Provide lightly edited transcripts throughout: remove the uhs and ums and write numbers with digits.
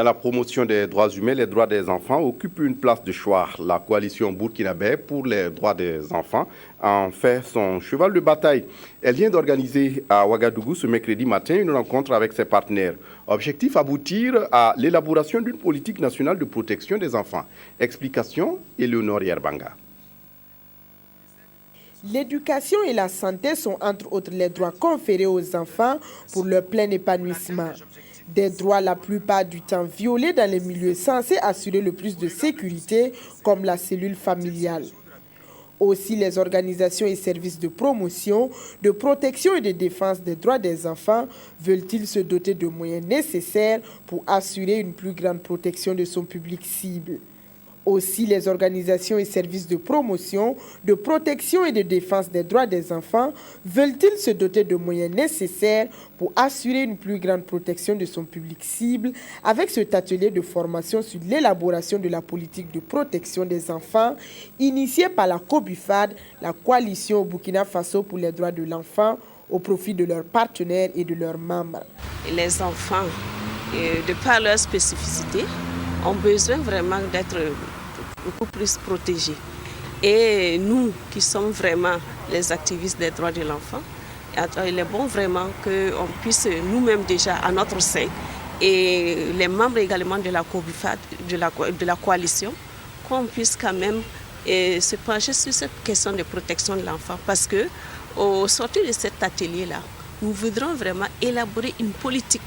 À la promotion des droits humains, les droits des enfants occupent une place de choix. La coalition burkinabé pour les droits des enfants en fait son cheval de bataille. Elle vient d'organiser à Ouagadougou ce mercredi matin une rencontre avec ses partenaires. Objectif, aboutir à l'élaboration d'une politique nationale de protection des enfants. Explication, Éléonore Yerbanga. L'éducation et la santé sont entre autres les droits conférés aux enfants pour leur plein épanouissement. Des droits la plupart du temps violés dans les milieux censés assurer le plus de sécurité, comme la cellule familiale. Aussi, les organisations et services de promotion, de protection et de défense des droits des enfants veulent-ils se doter de moyens nécessaires pour assurer une plus grande protection de son public cible. Aussi, les organisations et services de promotion, de protection et de défense des droits des enfants veulent-ils se doter de moyens nécessaires pour assurer une plus grande protection de son public cible avec cet atelier de formation sur l'élaboration de la politique de protection des enfants initié par la COBUFAD, la coalition au Burkina Faso pour les droits de l'enfant, au profit de leurs partenaires et de leurs membres. Les enfants, de par leur spécificité, ont besoin vraiment d'être beaucoup plus protégés. Et nous, qui sommes vraiment les activistes des droits de l'enfant, il est bon vraiment qu'on puisse nous-mêmes déjà à notre sein et les membres également de la COBUFAD, de la coalition, qu'on puisse quand même se pencher sur cette question de protection de l'enfant. Parce que au sortir de cet atelier-là, nous voudrons vraiment élaborer une politique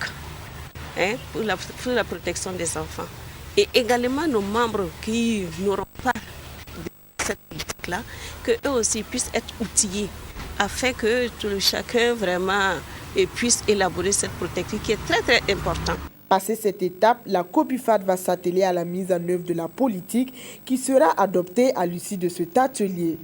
pour la protection des enfants. Et également nos membres qui n'auront pas cette politique-là, qu'eux aussi puissent être outillés afin que chacun vraiment puisse élaborer cette protection qui est très très importante. Passé cette étape, la COBUFAD va s'atteler à la mise en œuvre de la politique qui sera adoptée à l'issue de cet atelier.